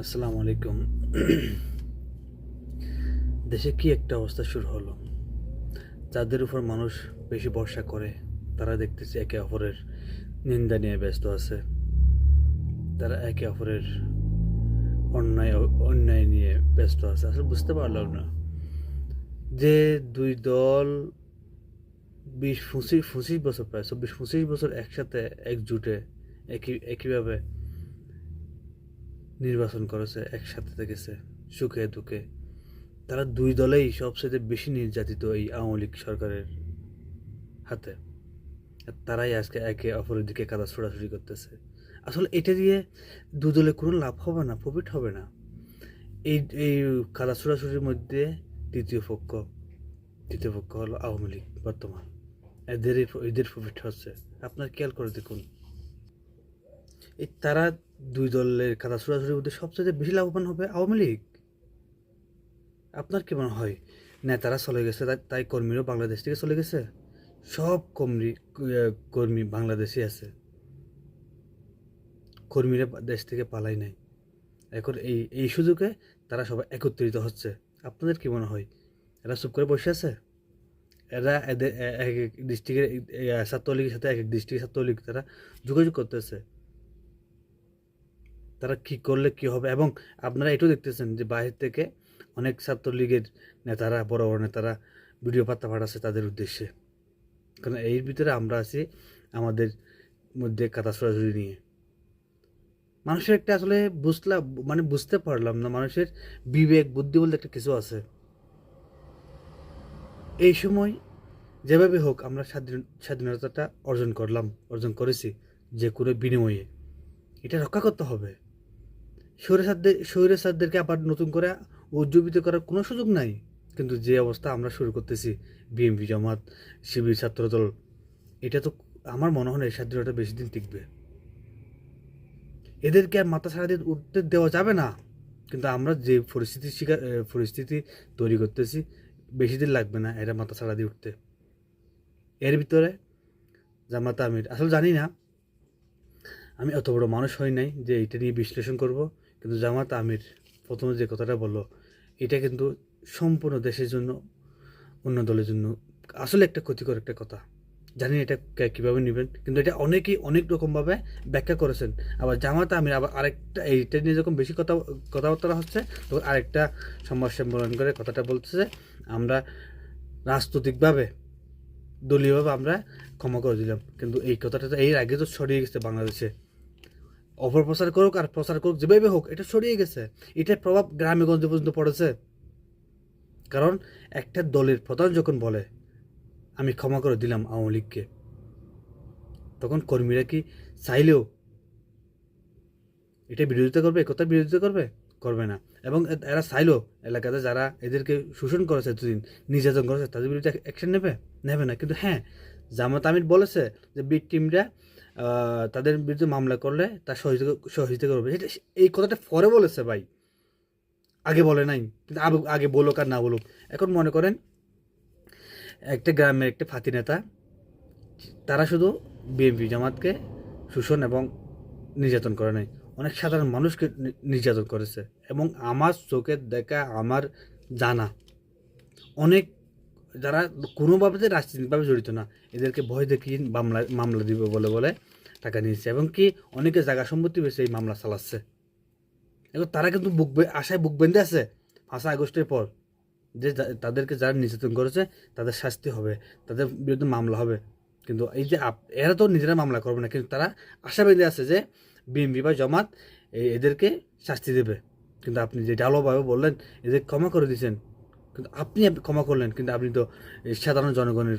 আসসালামু আলাইকুম। দেশে কি একটা অবস্থা শুরু হলো! যাদের উপর মানুষ বেশি ভরসা করে তারা দেখতেছি একে অপরের নিন্দা নিয়ে ব্যস্ত আছে। তারা একে অপরের অন্যায় নিয়ে ব্যস্ত আছে। আসলে বুঝতে পারলাম না যে দুই দল 20-25 বছর, প্রায় 24-25 বছর একসাথে একজোটে একইভাবে নির্বাচন করেছে, একসাথে থেকেছে সুখে দুঃখে। তারা দুই দলেই সবচেয়ে বেশি নির্যাতিত এই আওয়ামী লীগ সরকারের হাতে। আর তারাই আজকে একে অপরের দিকে কাদা ছোড়াছুড়ি করতেছে। আসলে এটা দিয়ে দু দলে কোনো লাভ হবে না, প্রফিট হবে না। এই এই কাদা ছোড়াছুড়ির মধ্যে তৃতীয় পক্ষ তৃতীয় পক্ষ হলো আওয়ামী লীগ বর্তমান। এদের প্রফিট হচ্ছে। আপনার খেয়াল করে দেখুন, এই তারা দুই দলের কাদা ছোড়াছুড়ির মধ্যে সবচেয়ে বেশি লাভবান হবে আওয়ামী লীগ। আপনার কি মনে হয় নেতারা চলে গেছে তাই কর্মীরাও বাংলাদেশ থেকে চলে গেছে? সব কর্মী বাংলাদেশে আছে, কর্মীরা দেশ থেকে পালাই নাই। এখন এই এই সুযোগে তারা সবাই একত্রিত হচ্ছে। আপনাদের কি মনে হয় এরা চুপ করে বসে আছে? এরা এদের এক এক ডিস্ট্রিক্টের ছাত্রলীগের সাথে এক এক ডিস্ট্রিক্টের ছাত্রলীগ তারা যোগাযোগ করতেছে, তারা কি করলে কি হবে। এবং আপনারা এটাও দেখতেছেন যে বাহির থেকে অনেক ছাত্রলীগের নেতারা, বড় বড় নেতারা ভিডিও বার্তা পাঠাচ্ছে তাদের উদ্দেশ্যে। কারণ এর ভিতরে আমরা আছি আমাদের মধ্যে কাদা ছোড়াছুড়ি নিয়ে। মানুষের একটা আসলে বুঝতে পারলাম না, মানুষের বিবেক বুদ্ধি বলতে একটা কিছু আছে। এই সময় যেভাবে হোক আমরা স্বাধীনতাটা অর্জন করেছি যে কোনো বিনিময়ে। এটা রক্ষা করতে হবে। স্বৈরাচারদেরকে আবার নতুন করে উজ্জীবিত করার কোনো সুযোগ নাই। কিন্তু যে অবস্থা আমরা শুরু করতেছি, বিএনপি, জামাত, শিবির, ছাত্রদল, এটা তো আমার মনে হয় না এই স্বাধীনতা বেশি দিন টিকবে। এদেরকে আর মাথা ছাড়া দিয়ে উঠতে দেওয়া যাবে না। কিন্তু আমরা যে পরিস্থিতি তৈরি করতেছি, বেশি দিন লাগবে না এরা মাথা ছাড়া দিয়ে উঠতে। এর ভিতরে জামাত আমির, আসলে জানি না, আমি অত বড় মানুষ হই নাই যে এটা নিয়ে বিশ্লেষণ করব। কিন্তু জামাত আমির প্রথমে যে কথাটা বললো, এটা কিন্তু সম্পূর্ণ দেশের জন্য, অন্য দলের জন্য আসলে একটা ক্ষতিকর একটা কথা। জানি এটা কীভাবে নেবেন, কিন্তু এটা অনেকেই অনেক রকমভাবে ব্যাখ্যা করেছেন। আবার জামাত আমির আবার আরেকটা, এইটা নিয়ে যখন বেশি কথাবার্তা হচ্ছে তখন আরেকটা সমস্যা সম্বোধন করে কথাটা বলতেছে, আমরা রাজনৈতিকভাবে, দলীয়ভাবে আমরা ক্ষমা করে দিলাম। কিন্তু এই কথাটা তো এর আগে তো ছড়িয়ে গেছে বাংলাদেশে। অপপ্রচার করুক আর প্রচার করুক, যেভাবে হোক এটা ছড়িয়ে গেছে। এটার প্রভাব গ্রামে গঞ্জে পর্যন্ত পড়েছে। কারণ একটা দলের প্রধান যখন বলে আমি ক্ষমা করে দিলাম আওয়ামী লীগকে, তখন কর্মীরা কি চাইলেও এটা বিরোধিতা করবে, একতার বিরোধিতা করবে? করবে না। এবং এরা চাইলেও এলাকাতে যারা এদেরকে শোষণ করেছে, এতদিন নির্যাতন করেছে, তাদের বিরুদ্ধে অ্যাকশন নেবে না। কিন্তু হ্যাঁ, জামাত আমির বলেছে যে ভিকটিমরা তাদের বিরুদ্ধে মামলা করলে তার সহযোগিতা করবে। এই কথাটা পরে বলেছে ভাই, আগে বলে নাই। কিন্তু আগে বলুক আর না বলুক, এখন মনে করেন একটা গ্রামের একটা ফাঁতি নেতা, তারা শুধু বিএনপি জামাতকে শোষণ এবং নির্যাতন করে নাই, অনেক সাধারণ মানুষকে নির্যাতন করেছে। এবং আমার চোখের দেখা, আমার জানা অনেক যারা কোনোভাবে রাজনীতিভাবে জড়িত না, এদেরকে ভয় দেখিয়ে মামলা দিবে বলে বলে টাকা নিয়েছে। এবং কি অনেকে জায়গা সম্পত্তি বেশি এই মামলা চালাচ্ছে। এখন তারা কিন্তু আশায় বুক বেঁধে আছে 5 আগস্টের পর যে তাদেরকে যারা নির্যাতন করেছে তাদের শাস্তি হবে, তাদের বিরুদ্ধে মামলা হবে। কিন্তু এই যে এরা তো নিজেরা মামলা করবে না, কিন্তু তারা আশা বেঁধে আছে যে বিএনপি বা জামাত এদেরকে শাস্তি দেবে। কিন্তু আপনি যে ঢালোভাবে বললেন এদের ক্ষমা করে দিয়েছেন, কিন্তু আপনি ক্ষমা করলেন, কিন্তু আপনি তো সাধারণ জনগণের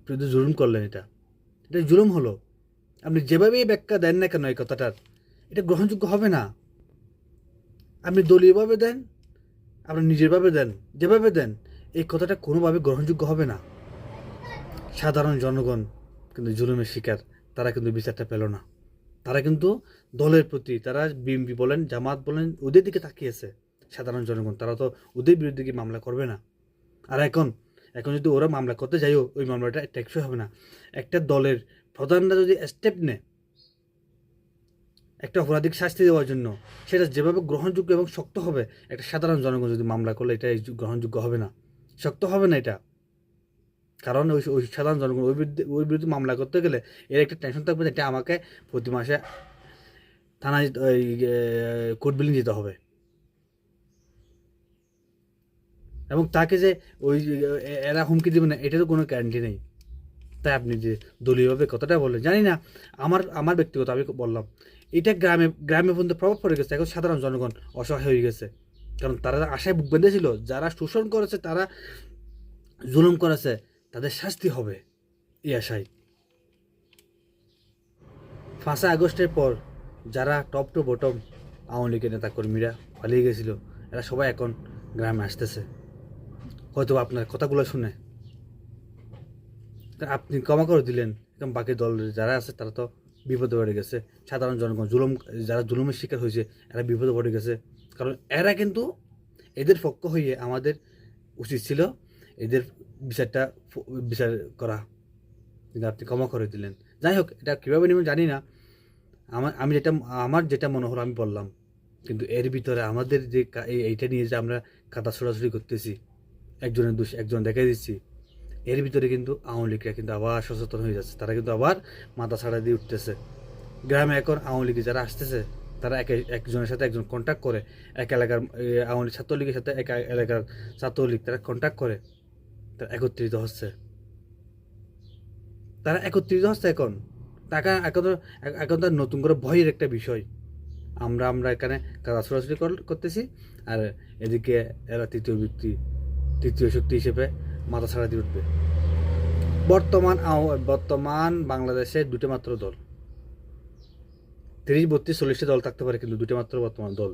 বিরুদ্ধে জুলুম করলেন। এটা জুলুম হলো। আপনি যেভাবেই ব্যাখ্যা দেন না কেন এই কথাটার, এটা গ্রহণযোগ্য হবে না। আপনি দলীয়ভাবে দেন, আপনি নিজেরভাবে দেন, যেভাবে দেন, এই কথাটা কোনোভাবে গ্রহণযোগ্য হবে না। সাধারণ জনগণ কিন্তু জুলুমের শিকার, তারা কিন্তু বিচারটা পেল না। তারা কিন্তু দলের প্রতি, তারা বিএনপি বলেন, জামাত বলেন, ওদের দিকে তাকিয়েছে। সাধারণ জনগণ তারা তো ওদের বিরুদ্ধে কি মামলা করবে না। আর এখন যদি ওরা মামলা করতে যাইও, ওই মামলাটা টেকসই হবে না। একটা দলের প্রধানরা যদি স্টেপ নেয়, একটা অপরাধীকে শাস্তি দেওয়ার জন্য, সেটা যেভাবে গ্রহণযোগ্য এবং শক্ত হবে, একটা সাধারণ জনগণ যদি মামলা করলে এটা গ্রহণযোগ্য হবে না, শক্ত হবে না এটা। কারণ ওই সাধারণ জনগণ ওই বিরুদ্ধে মামলা করতে গেলে এর একটা টেনশন থাকবে যে এটা আমাকে প্রতি মাসে থানায় ওই কোর্ট বিলিং দিতে হবে, এবং তাকে যে ওই এরা হুমকি দেবে না এটারও কোনো গ্যারান্টি নেই। তাই আপনি যে দলীয়ভাবে কথাটা বললেন জানি না, আমার ব্যক্তিগত আমি বললাম, এটা গ্রামে পর্যন্ত প্রভাব পড়ে গেছে। এখন সাধারণ জনগণ অসহায় হয়ে গেছে, কারণ তারা আশায় বুক বেঁধেছিল যারা শোষণ করেছে, তারা জুলুম করেছে, তাদের শাস্তি হবে এই আশায়। 5 আগস্টের পর যারা টপ টু বটম আওয়ামী লীগের নেতাকর্মীরা পালিয়ে গেছিল, এরা সবাই এখন গ্রামে আসতেছে, হয়তো আপনার কথাগুলো শুনে আপনি ক্ষমা করে দিলেন। এখন বাকি দল যারা আছে তারা তো বিপদে পড়ে গেছে, সাধারণ জনগণ যারা জুলুমের শিকার হয়েছে এরা বিপদে পড়ে গেছে। কারণ এরা কিন্তু এদের পক্ষ হয়ে আমাদের উচিত ছিল এদের বিচার করা, কিন্তু আপনি ক্ষমা করে দিলেন। যাই হোক, এটা কীভাবে নেবেন জানি না, আমার যেটা মনে হলো আমি বললাম। কিন্তু এর ভিতরে আমাদের যে এইটা নিয়ে যে আমরা কাদা ছোড়াছুড়ি করতেছি, একজনের দোষ একজন দেখাই দিচ্ছি, এর ভিতরে কিন্তু আওয়ামী লীগরা কিন্তু আবার সচেতন হয়ে যাচ্ছে, তারা কিন্তু আবার মাথা ছাড়া দিয়ে উঠতেছে। গ্রামে এখন আওয়ামী লীগে যারা আসতেছে তারা একজনের সাথে একজন কন্ট্যাক্ট করে, এক এলাকার আওয়ামী লীগ ছাত্রলীগের সাথে এক এলাকার ছাত্রলীগ তারা কন্ট্যাক্ট করে, তারা একত্রিত হচ্ছে এখন। টাকা এখন তার নতুন করে ভয়ের একটা বিষয়। আমরা এখানে কাজ ছোড়াছুড়ি করতেছি, আর এদিকে এরা তৃতীয় শক্তি হিসেবে মাথা ছাড়া দিয়ে উঠবে। বর্তমান বাংলাদেশে দুটো মাত্র দল, 30, 32, 40টা দল থাকতে পারে, কিন্তু দুটো মাত্র বর্তমান দল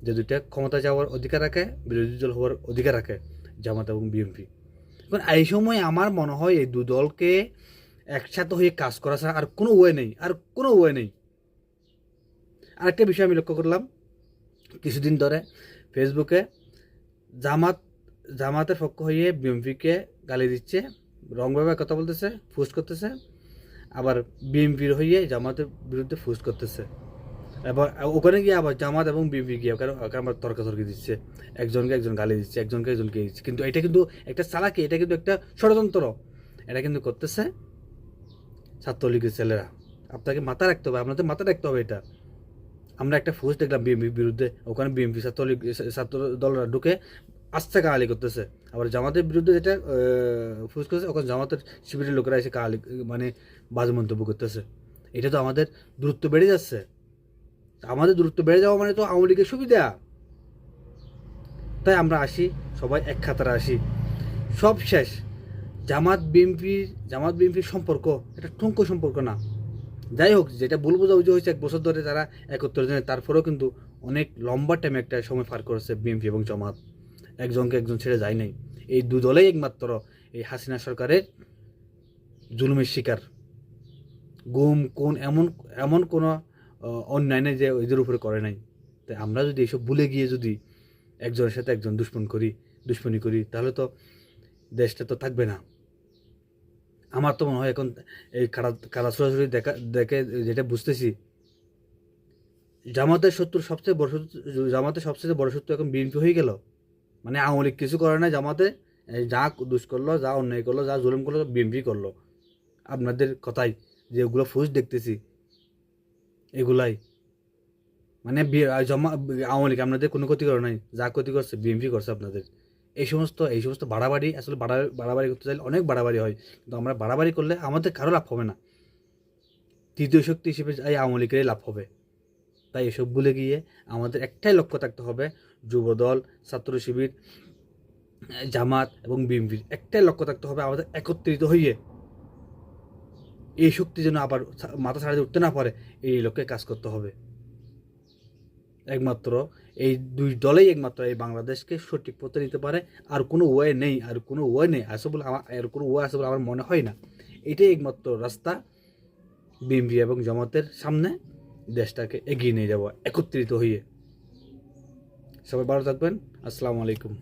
যে দুইটা ক্ষমতা যাওয়ার অধিকার রাখে, বিরোধী দল হওয়ার অধিকার রাখে, জামাত এবং বিএনপি। এখন এই সময় আমার মনে হয় এই দু দলকে একসাথে হয়ে কাজ করা ছাড়া আর কোনো ওয়ে নেই। আরেকটা বিষয় আমি লক্ষ্য করলাম কিছুদিন ধরে ফেসবুকে, জামাতের পক্ষ হয়ে বিএনপিকে গালি দিচ্ছে, রংভাবে কথা বলতেছে, পোস্ট করতেছে, আবার বিএনপির হয়ে জামাতের বিরুদ্ধে পোস্ট করতেছে। এবার ওখানে গিয়ে আবার জামাত এবং বিএনপি গিয়ে আবার তর্কাতর্কি দিচ্ছে, একজনকে একজন গালি দিচ্ছে, একজনকে দিচ্ছে। কিন্তু এটা কিন্তু একটা চালাকি, এটা কিন্তু একটা ষড়যন্ত্র, এটা কিন্তু করতেছে ছাত্রলীগের ছেলেরা। আপনাকে মাথায় রাখতে হবে, আপনাদের মাথায় রাখতে হবে এটা। আমরা একটা পোস্ট দেখলাম বিএনপির বিরুদ্ধে, ওখানে বিএনপি ছাত্র দলরা ঢুকে আস্তে গালি করতেছে, আবার জামাতের বিরুদ্ধে যেটা পোস্ট করেছে ওখানে জামাতের শিবিরের লোকেরা এসে মানে বাজে মন্তব্য করতেছে। এটা তো আমাদের দূরত্ব বেড়ে যাচ্ছে। আমাদের দূরত্ব বেড়ে যাওয়া মানে তো আওয়ামী লীগের সুবিধা। তাই আমরা সবাই এক খাতারে সব শেষ। জামাত বিএনপির সম্পর্ক এটা ঠুনকো সম্পর্ক না। যাই হোক, যেটা ভুল বোঝাবুঝি হয়েছে 1 বছর ধরে তারা একত্র জনে, তারপরেও কিন্তু অনেক লম্বা টাইমে একটা সময় পার করেছে বিএনপি এবং জামাত, একজনকে একজন ছেড়ে যায় নাই। এই দু দলেই একমাত্র এই হাসিনা সরকারের জুলুমের শিকার। গুম কোন এমন কোনো অন্যায় নেই যে এদের উপরে করে নাই। তাই আমরা যদি এইসব ভুলে গিয়ে যদি একজনের সাথে একজন দুশ্মনী করি তাহলে তো দেশটা তো থাকবে না। আমার তো মনে হয় এখন এই কারা ছোড়াছুড়ি দেখে যেটা বুঝতেছি, জামাতের সবচেয়ে বড় শত্রু এখন বিএনপি হয়ে গেল। মানে আওয়ামী লীগ কিছু করে না, জামাতে যা দুষ করলো, যা অন্যায় করলো, যা জুলুম করলো বিএনপি করলো। আপনাদের কথাই যে ওগুলো ফুজ দেখতেছি, এগুলাই মানে আওয়ামী লীগ আপনাদের কোনো ক্ষতি করে নাই, যা ক্ষতি করছে বিএনপি করছে আপনাদের। এই সমস্ত বাড়াবাড়ি, আসলে বাড়াবাড়ি করতে চাইলে অনেক বাড়াবাড়ি হয়, কিন্তু আমরা বাড়াবাড়ি করলে আমাদের কারো লাভ হবে না, তৃতীয় শক্তি হিসেবে এই আওয়ামী লীগেরই লাভ হবে। তাই এসব ভুলে গিয়ে আমাদের একটাই লক্ষ্য থাকতে হবে, যুবদল, ছাত্র শিবির, জামাত এবং বিএনপির একটাই লক্ষ্য থাকতে হবে, আমাদের একত্রিত হইয়ে এই শক্তি যেন আবার মাথা ছাড়া উঠতে না পারে, এই লক্ষ্যে কাজ করতে হবে। একমাত্র এই দুই দলেই একমাত্র এই বাংলাদেশকে সঠিক পথে নিতে পারে, আর কোনো ওয়ে নেই, আছে বলে আমার মনে হয় না। এটাই একমাত্র রাস্তা বিএনপি এবং জামাতের সামনে দেশটাকে এগিয়ে নিয়ে যাব একত্রিত হয়ে। সবাই ভালো থাকবেন। আসসালামু আলাইকুম।